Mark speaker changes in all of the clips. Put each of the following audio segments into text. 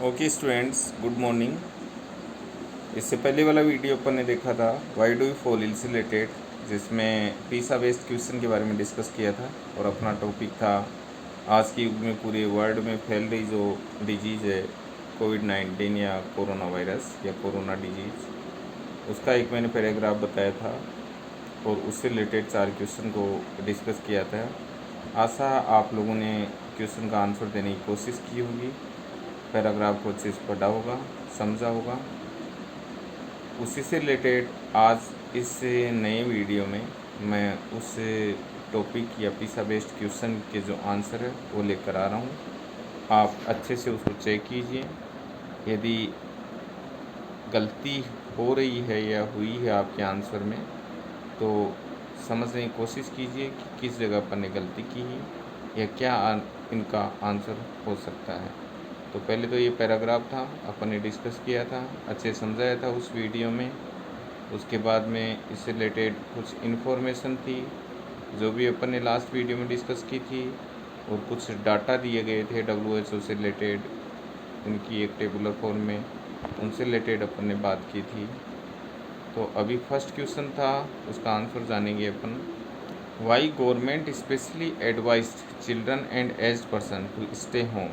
Speaker 1: Okay students, good morning. इससे पहले वाला वीडियो अपन ने देखा था why do you fall ill से रिलेटेड, जिसमें पीसा बेस्ड क्वेश्चन के बारे में डिस्कस किया था। और अपना टॉपिक था आज के युग में पूरे वर्ल्ड में फैल रही जो डिजीज़ है कोविड-19 या कोरोना वायरस या कोरोना डिजीज़, उसका एक मैंने पैराग्राफ बताया था और उससे रिलेटेड 4 क्वेश्चन को डिस्कस किया था। आशा आप लोगों ने क्वेश्चन का आंसर देने की कोशिश की होगी, पैराग्राफ को अच्छे से पढ़ा होगा, समझा होगा। उसी से रिलेटेड आज इस नए वीडियो में मैं उस टॉपिक या पीसा बेस्ड क्वेश्चन के जो आंसर है वो लेकर आ रहा हूँ। आप अच्छे से उसको चेक कीजिए। यदि गलती हो रही है या हुई है आपके आंसर में तो समझने की कोशिश कीजिए कि किस जगह पर ने गलती की है या क्या इनका आंसर हो सकता है। तो पहले तो ये पैराग्राफ था, अपन ने डिस्कस किया था, अच्छे समझाया था उस वीडियो में। उसके बाद में इससे रिलेटेड कुछ इन्फॉर्मेशन थी जो भी अपन ने लास्ट वीडियो में डिस्कस की थी, और कुछ डाटा दिए गए थे WHO से रिलेटेड, उनकी एक टेबुलर फॉर्म में, उनसे रिलेटेड अपन ने बात की थी। तो अभी फर्स्ट क्वेश्चन था, उसका आंसर जानेंगे अपन। Why government specially advised children and aged person to stay home.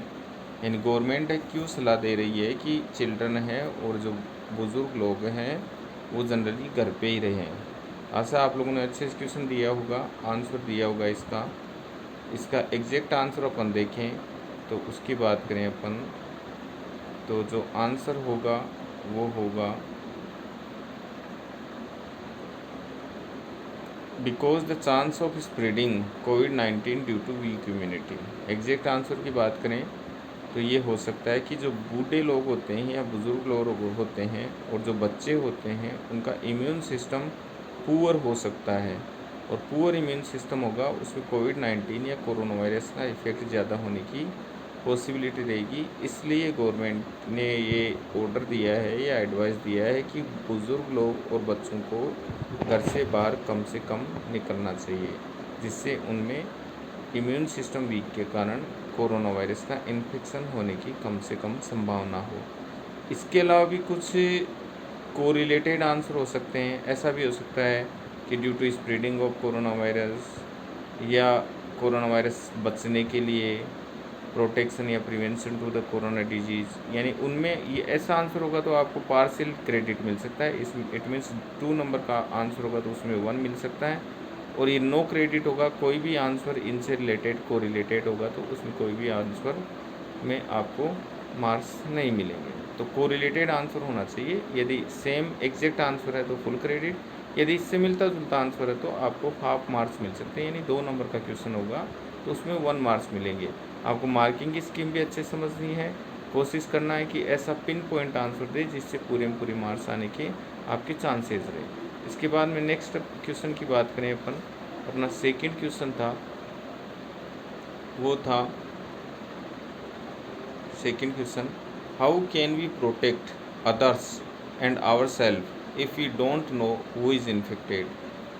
Speaker 1: यानी गवर्नमेंट क्यों सलाह दे रही है कि चिल्ड्रन है और जो बुज़ुर्ग लोग हैं वो जनरली घर पे ही रहें। ऐसा आप लोगों ने अच्छे से क्वेश्चन दिया होगा, आंसर दिया होगा इसका एग्जैक्ट आंसर अपन देखें तो उसकी बात करें अपन, तो जो आंसर होगा वो होगा because the chance of spreading कोविड-19 due to weak immunity. Exact answer की बात करें तो ये हो सकता है कि जो बूढ़े लोग होते हैं या बुज़ुर्ग लोग होते हैं और जो बच्चे होते हैं उनका इम्यून सिस्टम पुअर हो सकता है, और पुअर इम्यून सिस्टम होगा उसमें कोविड-19 या कोरोना वायरस का इफेक्ट ज़्यादा होने की पॉसिबिलिटी रहेगी। इसलिए गवर्नमेंट ने ये ऑर्डर दिया है या एडवाइस दिया है कि बुज़ुर्ग लोग और बच्चों को घर से बाहर कम से कम निकलना चाहिए, जिससे उनमें इम्यून सिस्टम वीक के कारण कोरोना वायरस का इन्फेक्शन होने की कम से कम संभावना हो। इसके अलावा भी कुछ कोरिलेटेड आंसर हो सकते हैं। ऐसा भी हो सकता है कि due to spreading of corona virus, या कोरोना वायरस बचने के लिए प्रोटेक्शन या prevention to the corona disease, यानी उनमें ये ऐसा आंसर होगा तो आपको पार्शियल क्रेडिट मिल सकता है। इसमें इट मीन्स 2 नंबर का आंसर होगा तो उसमें 1 मिल सकता है, और ये नो क्रेडिट होगा, कोई भी आंसर इनसे रिलेटेड कोरिलेटेड होगा तो उसमें कोई भी आंसर में आपको मार्क्स नहीं मिलेंगे। तो कोरिलेटेड आंसर होना चाहिए। यदि सेम एग्जैक्ट आंसर है तो फुल क्रेडिट, यदि इससे मिलता जुलता आंसर है तो आपको हाफ मार्क्स मिल सकते हैं, यानी 2 नंबर का क्वेश्चन होगा तो उसमें 1 मार्क्स मिलेंगे। आपको मार्किंग की स्कीम भी अच्छे समझनी है, कोशिश करना है कि ऐसा पिन पॉइंट आंसर दे जिससे पूरे में पूरे मार्क्स आने के आपके चांसेस रहे। इसके बाद में नेक्स्ट क्वेश्चन की बात करें अपन, अपना सेकंड क्वेश्चन था, वो था second question, how can we protect others and our self if we don't know who is infected.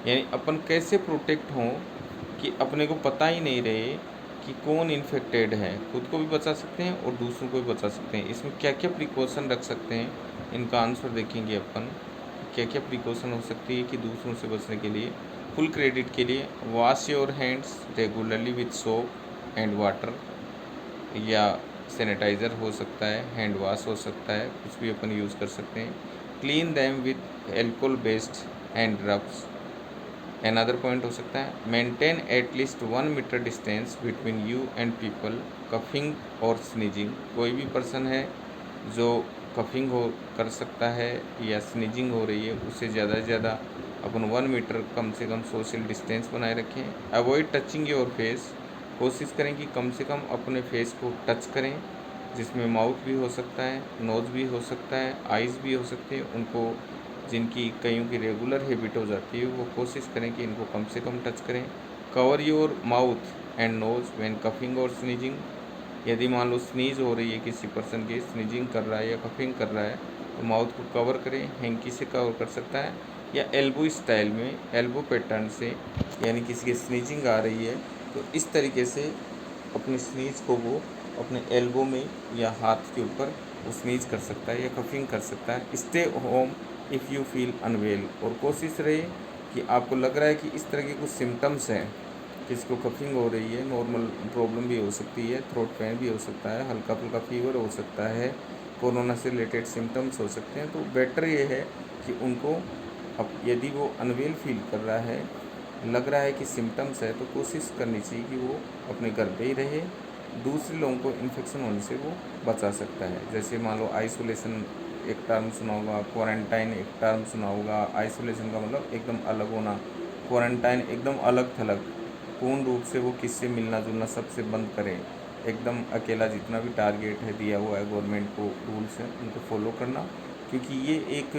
Speaker 1: यानी अपन कैसे प्रोटेक्ट हों कि अपने को पता ही नहीं रहे कि कौन इन्फेक्टेड है। खुद को भी बचा सकते हैं और दूसरों को भी बचा सकते हैं। इसमें क्या क्या प्रिकॉशन रख सकते हैं, इनका आंसर देखेंगे अपन। क्या क्या प्रिकॉशन हो सकती है कि दूसरों से बचने के लिए। फुल क्रेडिट के लिए wash your hands regularly with soap and water, या सैनिटाइज़र हो सकता है, हैंड वॉश हो सकता है, कुछ भी अपन यूज़ कर सकते हैं। Clean them with alcohol based hand rubs. Another point हो सकता है maintain at least 1 metre distance between you and people coughing और स्नीजिंग। कोई भी पर्सन है जो कफिंग हो कर सकता है या स्नीजिंग हो रही है, उससे ज़्यादा से ज़्यादा अपन 1 मीटर कम से कम सोशल डिस्टेंस बनाए रखें। Avoid touching your face. कोशिश करें कि कम से कम अपने फेस को टच करें, जिसमें माउथ भी हो सकता है, नोज़ भी हो सकता है, आइज़ भी हो सकते हैं। उनको जिनकी कईयों की रेगुलर हैबिट हो जाती है वो कोशिश करें कि इनको कम से कम टच करें। Cover your mouth and nose when coughing और स्नीजिंग। यदि मान लो स्नीज हो रही है किसी पर्सन की, स्नीजिंग कर रहा है या कफिंग कर रहा है, तो माउथ को कवर करें, हैंकी से कवर कर सकता है, या एल्बो स्टाइल में, एल्बो पैटर्न से, यानी किसी की स्नीजिंग आ रही है तो इस तरीके से अपनी स्नीज को वो अपने एल्बो में या हाथ के ऊपर वो स्नीज कर सकता है या कफिंग कर सकता है। Stay home if you feel unwell, और कोशिश रहे कि आपको लग रहा है कि इस तरह के कुछ सिम्टम्स हैं, किसी को कफिंग हो रही है, नॉर्मल प्रॉब्लम भी हो सकती है, थ्रोट पेन भी हो सकता है, हल्का फुल्का फीवर हो सकता है, कोरोना से रिलेटेड सिम्टम्स हो सकते हैं, तो बेटर ये है कि उनको अब यदि वो अनवेल फील कर रहा है, लग रहा है कि सिम्टम्स है, तो कोशिश करनी चाहिए कि वो अपने घर पे ही रहे। दूसरे लोगों को इन्फेक्शन होने से वो बचा सकता है। जैसे मान लो आइसोलेशन एक टर्म सुना होगा, क्वारंटाइन एक टर्म सुना होगा। आइसोलेशन का मतलब एकदम अलग होना, क्वारंटाइन एकदम अलग थलग, पूर्ण रूप से वो किससे मिलना जुलना सबसे बंद करें, एकदम अकेला, जितना भी टारगेट है दिया हुआ है गवर्नमेंट को रूल्स हैं उनको फॉलो करना, क्योंकि ये एक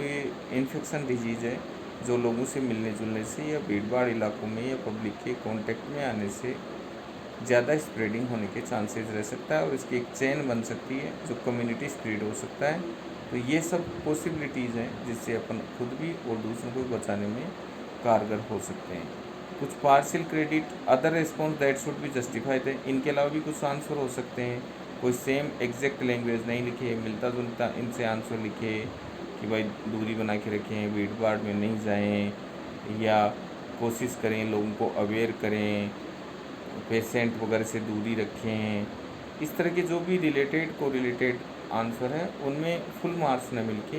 Speaker 1: इन्फेक्शन डिजीज़ है जो लोगों से मिलने जुलने से या भीड़ भाड़ इलाकों में या पब्लिक के कांटेक्ट में आने से ज़्यादा स्प्रेडिंग होने के चांसेस रह सकता है, और इसकी एक चेन बन सकती है जो कम्युनिटी स्प्रेड हो सकता है। तो ये सब पॉसिबिलिटीज़ हैं जिससे अपन खुद भी और दूसरों को बचाने में कारगर हो सकते हैं। कुछ partial credit, other response that should be justified है, इनके अलावा भी कुछ आंसर हो सकते हैं। कोई सेम एग्जैक्ट लैंग्वेज नहीं लिखे, मिलता जुलता इनसे आंसर लिखे कि भाई दूरी बना के रखें, भीड़ भाड़ में नहीं जाएं, या कोशिश करें लोगों को अवेयर करें, पेशेंट वगैरह से दूरी रखें। इस तरह के जो भी रिलेटेड को रिलेटेड आंसर है उनमें फुल मार्क्स न मिलके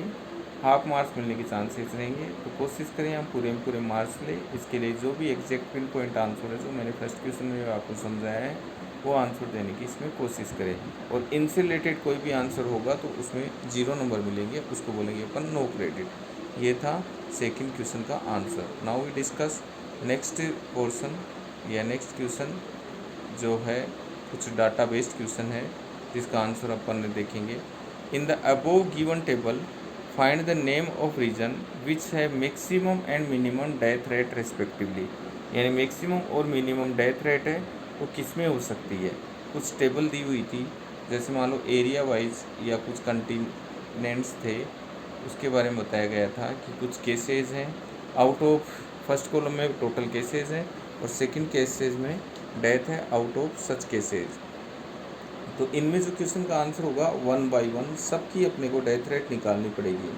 Speaker 1: हाफ मार्क्स मिलने के चांसेस रहेंगे। तो कोशिश करें हम पूरे में पूरे मार्क्स लें। इसके लिए जो भी एग्जैक्ट पिन पॉइंट आंसर है जो मैंने फर्स्ट क्वेश्चन में आपको समझाया है वो आंसर देने की इसमें कोशिश करें, और इनसे रिलेटेड कोई भी आंसर होगा तो उसमें 0 नंबर मिलेंगे, उसको बोलेंगे अपन नो क्रेडिट। ये था सेकंड क्वेश्चन का answer. Now we discuss next portion या नेक्स्ट क्वेश्चन जो है कुछ डाटा बेस्ड क्वेश्चन है जिसका आंसर अपन देखेंगे। In the above given table find the name of region which है maximum and minimum death rate respectively, यानी मैक्सिमम और मिनिमम डेथ रेट है वो किस में हो सकती है। कुछ टेबल दी हुई थी, जैसे मान लो एरिया वाइज या कुछ कंटिनेंट्स थे, उसके बारे में बताया गया था कि कुछ केसेस हैं आउट ऑफ, फर्स्ट कॉलम में टोटल केसेस हैं और सेकंड केसेस में डेथ है आउट ऑफ सच केसेस। तो इनमें जो क्वेश्चन का आंसर होगा 1 बाय 1 सबकी अपने को डेथ रेट निकालनी पड़ेगी।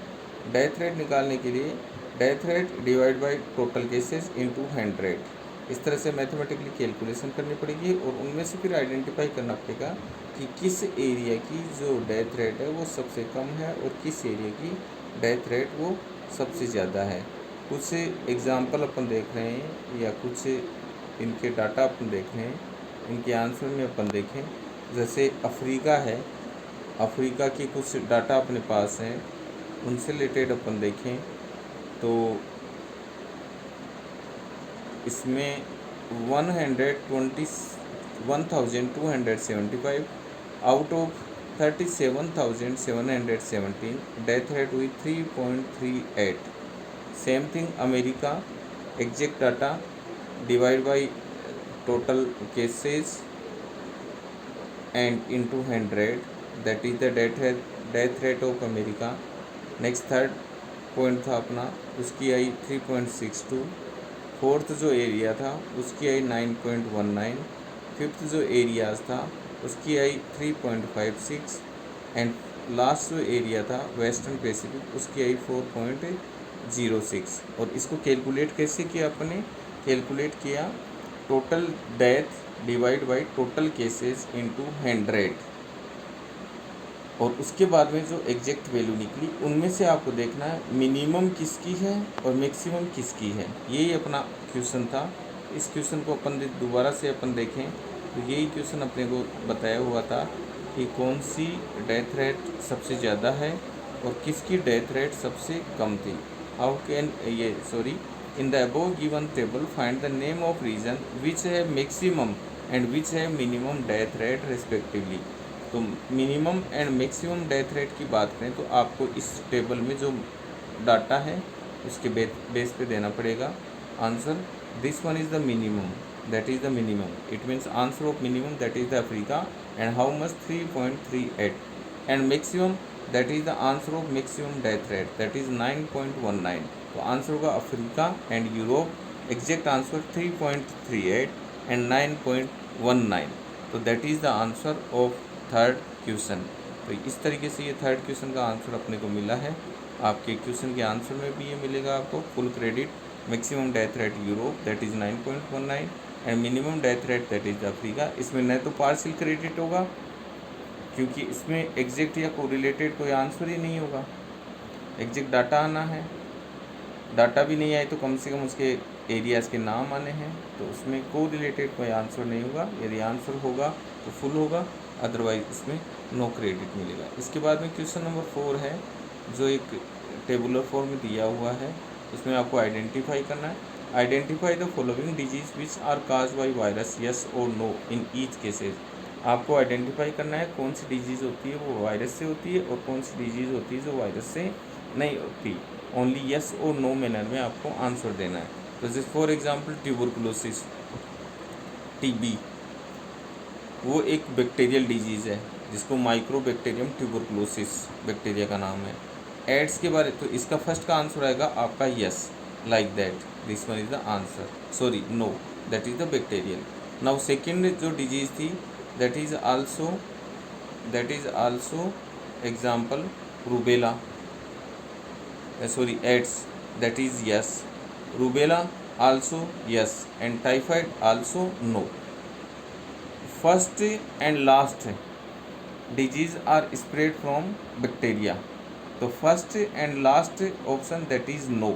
Speaker 1: डेथ रेट निकालने के लिए death rate divide by total cases into 100, इस तरह से मैथमेटिकली कैलकुलेशन करनी पड़ेगी, और उनमें से फिर आइडेंटिफाई करना पड़ेगा कि किस एरिया की जो डेथ रेट है वो सबसे कम है और किस एरिया की डेथ रेट वो सबसे ज़्यादा है। कुछ एग्जाम्पल अपन देख रहे हैं या कुछ इनके डाटा अपन देख रहे हैं, इनके आंसर में अपन देखें। जैसे अफ्रीका है, अफ्रीका की कुछ डाटा अपने पास हैं, उनसे रिलेटेड अपन देखें तो इसमें 1275 आउट ऑफ 37,717 डेथ रेट हुई 3.38। Same thing America, exact data divide by total cases and into 100, that is the death rate of America. Next third point था अपना, उसकी आई 3.62। फोर्थ जो एरिया था उसकी आई 9.19। फिफ्थ जो एरियाज था उसकी आई 3.56 एंड लास्ट जो एरिया था वेस्टर्न पैसिफिक उसकी आई 4.06। और इसको कैलकुलेट कैसे किया अपने, कैलकुलेट किया total death divide by total cases into 100, और उसके बाद में जो एग्जैक्ट वैल्यू निकली उनमें से आपको देखना है मिनिमम किसकी है और मैक्सिमम किसकी है। यही अपना क्वेश्चन था। इस क्वेश्चन को अपन दोबारा से अपन देखें तो यही क्वेश्चन अपने को बताया हुआ था कि कौन सी डेथ रेट सबसे ज़्यादा है और किसकी डेथ रेट सबसे कम थी। How can in the above given table find the name of region which have maximum and which have minimum death rate respectively। तो minimum and maximum death rate की बात करें तो आपको इस टेबल में जो डाटा है उसके बेस पे देना पड़ेगा answer. This one is the minimum, that is the minimum, it means answer of minimum that is the Africa and how much 3.38 and maximum that is the answer of maximum death rate that is 9.19। तो answer होगा Africa and Europe, exact answer 3.38 and 9.19। तो that is the answer of third question. तो इस तरीके से ये third question का answer अपने को मिला है। आपके क्वेश्चन के आंसर में भी ये मिलेगा आपको full credit. Maximum death rate Europe that is 9.19 and minimum death rate that is Africa. इसमें न तो पार्शियल क्रेडिट होगा क्योंकि इसमें एग्जैक्ट या कोरिलेटेड कोई आंसर ही नहीं होगा, एग्जैक्ट डाटा आना है। डाटा भी नहीं आए तो कम से कम उसके एरियाज़ के नाम आने हैं, तो उसमें कोरिलेटेड कोई आंसर नहीं होगा। यदि आंसर होगा तो फुल होगा, अदरवाइज इसमें नो क्रेडिट मिलेगा। इसके बाद में क्वेश्चन नंबर 4 है जो एक टेबुलर फॉर्म में दिया हुआ है। इसमें आपको आइडेंटिफाई करना है। Identify the following disease which are caused by virus yes और नो इन ईच केसेज। आपको आइडेंटिफाई करना है कौन सी डिजीज़ होती है वो वायरस से होती है और कौन सी डिजीज़ होती है जो वायरस से नहीं होती। ओनली यस और नो मैनर में आपको आंसर देना है। तो जैसे फॉर एग्जांपल ट्यूबरकुलोसिस, टीबी, वो एक बैक्टीरियल डिजीज़ है जिसको माइक्रोबैक्टीरियम ट्यूबरकुलोसिस बैक्टीरिया का नाम है। एड्स के बारे तो इसका फर्स्ट का आंसर आएगा आपका yes, like that, this one is the answer, sorry no, that is the bacterial. Now second जो डिजीज़ थी that is also example rubella, sorry AIDS, that is yes, rubella also yes, and typhoid also no. First and last disease are spread from bacteria, so first and last option that is no,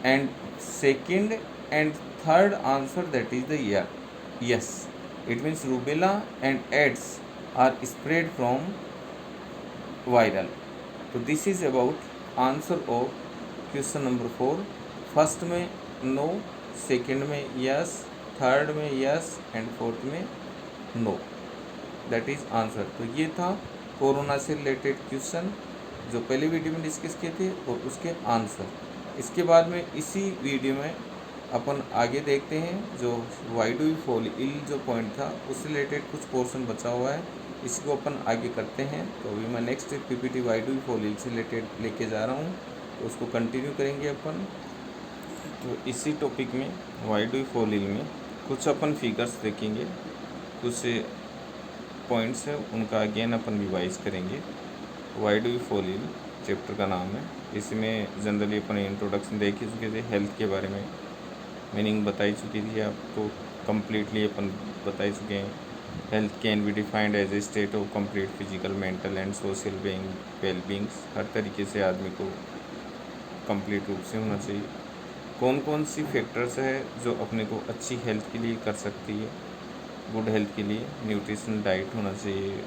Speaker 1: and second and third answer that is the yes. It means rubella and AIDS are spread from viral. So this is about answer of question number 4। First में no, second में yes, third में yes and fourth में no, that is answer. तो ये था corona से related question जो पहले वीडियो में डिस्कस किए थे और उसके आंसर। इसके बाद में इसी वीडियो में अपन आगे देखते हैं जो why do you fall ill जो पॉइंट था उससे रिलेटेड कुछ पोर्शन बचा हुआ है, इसको अपन आगे करते हैं। तो अभी मैं next PPT why do you fall ill से रिलेटेड लेके जा रहा हूँ, तो उसको कंटिन्यू करेंगे अपन। तो इसी टॉपिक में why do you fall ill में कुछ अपन फिगर्स देखेंगे, कुछ पॉइंट्स है उनका अगेन अपन रिवाइज करेंगे। Why do you fall ill chapter का नाम है। इसमें जनरली अपन इंट्रोडक्शन देख ही चुके थे, हेल्थ के बारे में मीनिंग बताई चुकी थी आपको, कम्प्लीटली अपन बताई चुके हैं। Health can be defined as a state of complete physical, mental and social wellbeings. हर तरीके से आदमी को कंप्लीट रूप से होना चाहिए। कौन कौन सी फैक्टर्स है जो अपने को अच्छी हेल्थ के लिए कर सकती है, गुड हेल्थ के लिए? न्यूट्रिशन डाइट होना चाहिए,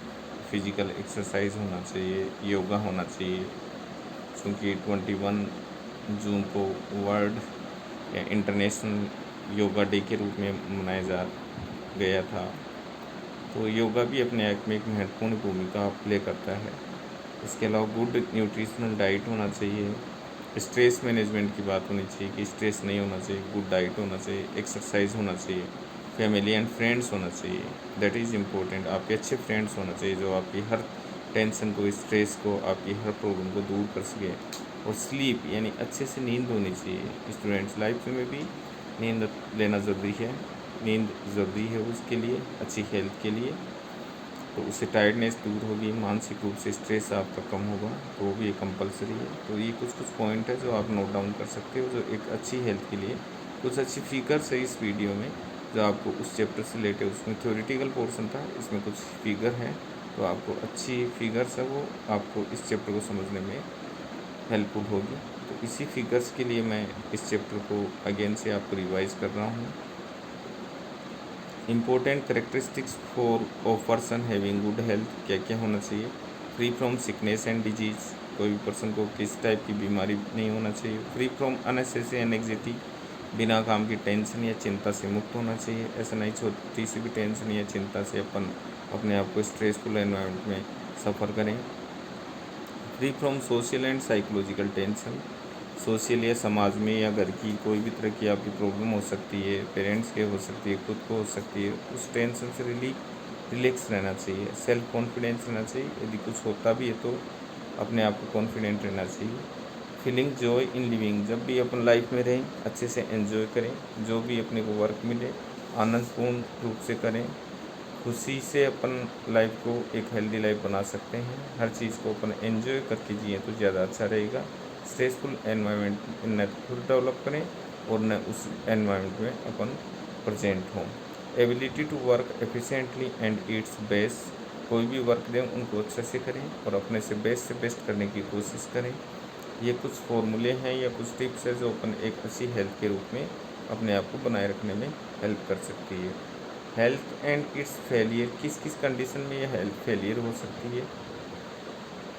Speaker 1: फिजिकल एक्सरसाइज होना चाहिए, योगा होना चाहिए, क्योंकि 21 जून को वर्ल्ड या इंटरनेशनल योगा डे के रूप में मनाया जा गया था। तो योगा भी अपने आप में एक महत्वपूर्ण भूमिका प्ले करता है। इसके अलावा गुड न्यूट्रिशनल डाइट होना चाहिए, स्ट्रेस मैनेजमेंट की बात होनी चाहिए कि स्ट्रेस नहीं होना चाहिए, गुड डाइट होना चाहिए, एक्सरसाइज होना चाहिए, फैमिली एंड फ्रेंड्स होना चाहिए, दैट इज़ इम्पोर्टेंट। आपके अच्छे फ्रेंड्स होना चाहिए जो आपकी हर टेंशन को, स्ट्रेस को, आपकी हर प्रॉब्लम को दूर कर सके। और स्लीप यानी अच्छे से नींद होनी चाहिए। स्टूडेंट्स लाइफ में भी नींद लेना ज़रूरी है, नींद ज़रूरी है उसके लिए, अच्छी हेल्थ के लिए। तो उससे टायर्डनेस दूर होगी, मानसिक रूप से स्ट्रेस आपका कम होगा, तो वो भी एक कंपलसरी है। तो ये कुछ पॉइंट है जो आप नोट डाउन कर सकते हो जो एक अच्छी हेल्थ के लिए। कुछ अच्छी फिगर्स है इस वीडियो में जो आपको उस चैप्टर से रिलेटेड, उसमें थ्योरेटिकल पोर्शन था, इसमें कुछ फिगर हैं तो आपको अच्छी फिगर्स है वो आपको इस चैप्टर को समझने में हेल्पफुल होगी। तो इसी फिगर्स के लिए मैं इस चैप्टर को अगेन से आपको रिवाइज कर रहा हूँ। Important characteristics for of person having good health, क्या क्या होना चाहिए? Free from sickness and disease, कोई भी पर्सन को किस टाइप की बीमारी नहीं होना चाहिए। फ्री फ्रॉम अननेसेसरी एंग्जाइटी, बिना काम की टेंशन या चिंता से मुक्त होना चाहिए। ऐसा नहीं छोटी सी भी टेंशन या चिंता से अपन अपने आप को स्ट्रेसफुल एनवायरनमेंट में सफ़र करें। Free from social and psychological tension, social या समाज में या घर की कोई भी तरह की आपकी प्रॉब्लम हो सकती है, पेरेंट्स के हो सकती है, खुद को हो सकती है, उस टेंशन से रिलैक्स रहना चाहिए। सेल्फ कॉन्फिडेंस रहना चाहिए, यदि कुछ होता भी है तो अपने आप को कॉन्फिडेंट रहना चाहिए। फीलिंग जॉय इन लिविंग, जब भी अपन लाइफ में रहें अच्छे से एंजॉय करें, जो भी अपने को वर्क मिले आनंदपूर्ण रूप से करें। खुशी से अपन लाइफ को एक हेल्दी लाइफ बना सकते हैं। हर चीज़ को अपन एंजॉय करके जिए तो ज़्यादा अच्छा रहेगा। स्ट्रेसफुल एनवायरनमेंट न खुद डेवलप करें और न उस एनवायरनमेंट में अपन प्रेजेंट हों। Ability to work efficiently and its best, कोई भी वर्क दें उनको अच्छे से करें और अपने से बेस्ट करने की कोशिश करें। ये कुछ फॉर्मूले हैं या कुछ टिप्स है जो अपन एक अच्छी हेल्थ के रूप में अपने आप को बनाए रखने में हेल्प कर सकती है। हेल्थ एंड इट्स फेलियर, किस किस कंडीशन में यह हेल्थ फेलियर हो सकती है।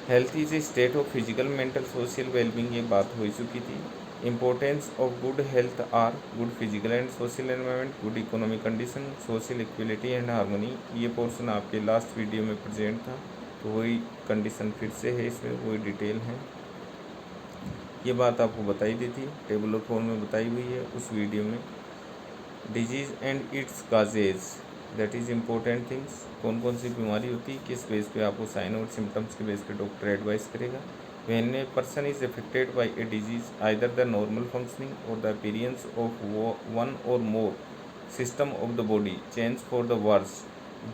Speaker 1: Health is a state of physical mental social wellbeing, ये बात हो चुकी थी। Importance of good health are good physical and social environment, good economic condition, social equality and harmony. ये पोर्शन आपके लास्ट वीडियो में प्रेजेंट था, तो वही कंडीशन फिर से है, इसमें वही डिटेल है। ये बात आपको बताई दी थी, टेबुलर फॉर्म में बताई हुई है उस वीडियो में। Disease and it's causes, that is important things, कौन कौन सी बीमारी होती है, किस बेस पे आपको साइन और सिम्टम्स के बेस पे डॉक्टर एडवाइस करेगा। When a person is affected by a disease, either the normal functioning or the appearance of one or more system of the body change for the worse,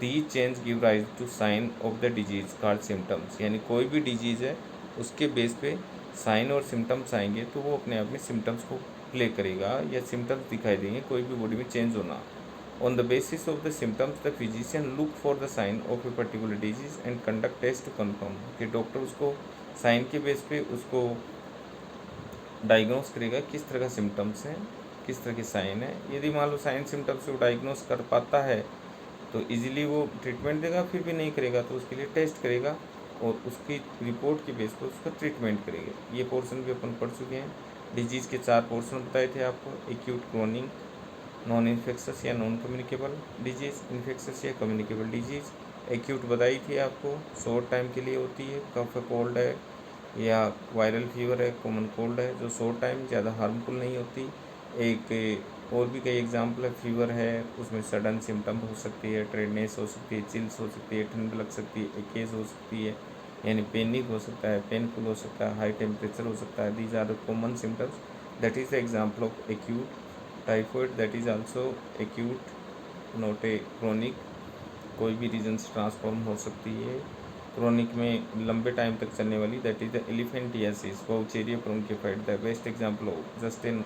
Speaker 1: the change give rise to sign of the disease called symptoms. यानी कोई भी disease है उसके base पे sign और symptoms आएंगे तो वो अपने आप में सिम्टम्स को प्ले करेगा या सिम्टम्स दिखाई देंगे कोई भी बॉडी में चेंज होना। On the basis of the symptoms the physician look for the sign of a particular disease and conduct test to confirm, कि डॉक्टर उसको साइन के बेस पे उसको डायग्नोस करेगा किस तरह का सिम्टम्स है, किस तरह के साइन है। यदि मान लो साइन सिम्टम्स को डायग्नोस कर पाता है तो इजीली वो ट्रीटमेंट देगा, फिर भी नहीं करेगा तो उसके लिए टेस्ट करेगा और उसकी रिपोर्ट के बेस पर उसका ट्रीटमेंट करेगा। ये पोर्शन भी अपन पढ़ चुके हैं। डिजीज़ के 4 पोर्शन बताए थे आपको, एक्यूट, क्रोनिक, नॉन इन्फेक्शस या नॉन कम्युनिकेबल डिजीज़, इन्फेक्शस या कम्युनिकेबल डिजीज़। एक्यूट बताई थी आपको, शॉर्ट टाइम के लिए होती है, कफ कोल्ड है या वायरल फीवर है, कॉमन कोल्ड है, जो शॉर्ट टाइम ज़्यादा हार्मफुल नहीं होती। एक और भी कई एग्जाम्पल है, फीवर है उसमें सडन सिम्टम हो सकती है, ट्रेडनेस हो सकती है, चिल्स हो सकती है, ठंड लग सकती है, एकेज हो सकती है, यानी पेनिक हो सकता है, पेनफुल हो सकता है, हाई टेम्परेचर हो सकता है। These are the common symptoms, that is the example of acute. Typhoid, that is also acute, not a chronic, कोई भी रीजन से ट्रांसफॉर्म हो सकती है। क्रोनिक में लंबे टाइम तक चलने वाली, that is the elephantiasis, Wuchereria bancrofti, the best example of just in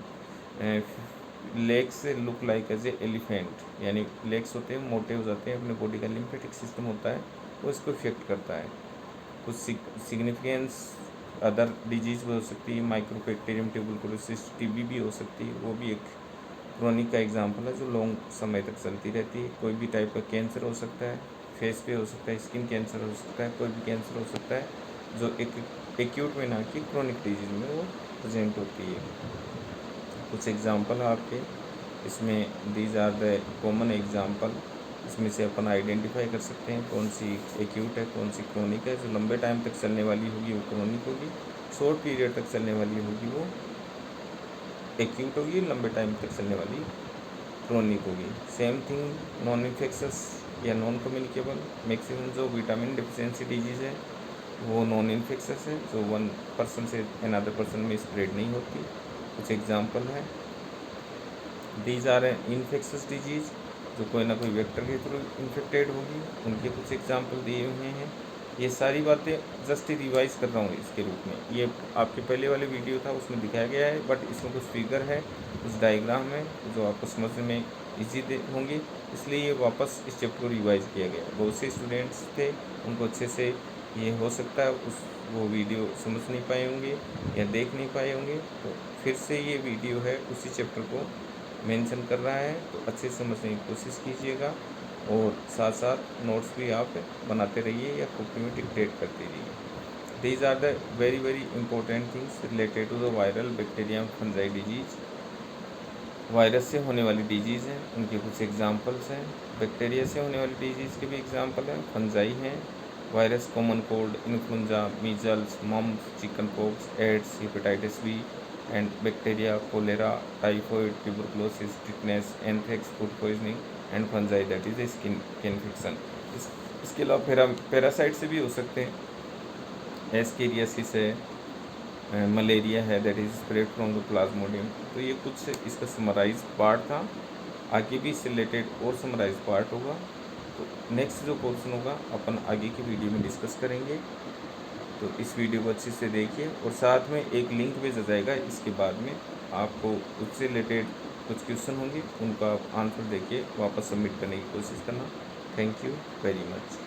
Speaker 1: legs look like as a elephant, यानी लेग्स होते हैं मोटे हो जाते हैं, अपने बॉडी का लिम्फेटिक सिस्टम होता है वो इसको इफेक्ट करता है। कुछ सिग्निफिकेंस अदर डिजीज़ भी हो सकती है, माइक्रोबैक्टीरियम ट्यूबरकुलोसिस, टीबी भी हो सकती है, वो भी एक क्रोनिक का एग्जाम्पल है जो लॉन्ग समय तक चलती रहती है। कोई भी टाइप का कैंसर हो सकता है, फेस पे हो सकता है, स्किन कैंसर हो सकता है, कोई भी कैंसर हो सकता है जो एक एक्यूट में ना कि क्रोनिक डिजीज़ में वो प्रेजेंट होती है। कुछ एग्जाम्पल है आपके इसमें, these are the common example, इसमें से अपन आइडेंटिफाई कर सकते हैं कौन सी एक्यूट है कौन सी क्रोनिक है। जो लंबे टाइम तक चलने वाली होगी वो क्रोनिक होगी, शॉर्ट पीरियड तक चलने वाली होगी वो एक्यूट होगी, लंबे टाइम तक चलने वाली क्रोनिक होगी। सेम थिंग नॉन इन्फेक्शस या नॉन कम्युनिकेबल, मैक्सिमम जो विटामिन डिफिशिएंसी डिजीज़ है वो नॉन इन्फेक्शस है, जो वन पर्सन से अनदर पर्सन में स्प्रेड नहीं होती। कुछ एग्जाम्पल है, दीज आर इन्फेक्शस डिजीज़, जो कोई ना कोई वेक्टर के थ्रू इन्फेक्टेड होगी, उनके कुछ एग्जाम्पल दिए हुए हैं। ये सारी बातें जस्ट रिवाइज कर रहा हूँ इसके रूप में, ये आपके पहले वाले वीडियो था उसमें दिखाया गया है, बट इसमें कुछ फिगर है, कुछ डायग्राम है जो आपको समझने में ईजी होंगे, इसलिए ये वापस इस चैप्टर को रिवाइज किया गया। बहुत से स्टूडेंट्स थे उनको अच्छे से ये हो सकता है वो वीडियो समझ नहीं पाए होंगे या देख नहीं पाए होंगे, तो फिर से ये वीडियो है उसी चैप्टर को मेंशन कर रहा है, तो अच्छे से समझने की कोशिश कीजिएगा और साथ साथ नोट्स भी आप बनाते रहिए या कॉपी में डिक्टेट करते रहिए। These are the very important things related to the viral bacteria fungi disease. Virus से होने वाली डिजीज़ हैं, उनके कुछ एग्जांपल्स हैं। बैक्टीरिया से होने वाली डिजीज़ के भी एग्जांपल हैं, फंजाई हैं। Virus common cold, influenza, measles, mumps, chicken pox, AIDS, hepatitis B and bacteria, cholera, typhoid, tuberculosis, tetanus, anthrax, food poisoning and fungi, that is a skin infection. इसके अलावा parasite से भी हो सकते हैं, एस्केरियासिस है, मलेरिया है, that is spread from the Plasmodium. तो ये कुछ इसका समराइज पार्ट था, आगे भी इससे रिलेटेड और समराइज पार्ट होगा, नेक्स्ट जो पोर्शन होगा अपन आगे की वीडियो में डिस्कस करेंगे। तो इस वीडियो को अच्छे से देखिए और साथ में एक लिंक भेजा जाएगा, इसके बाद में आपको उससे रिलेटेड कुछ क्वेश्चन होंगे, उनका आप आंसर देके वापस सबमिट करने की कोशिश करना। Thank you very much.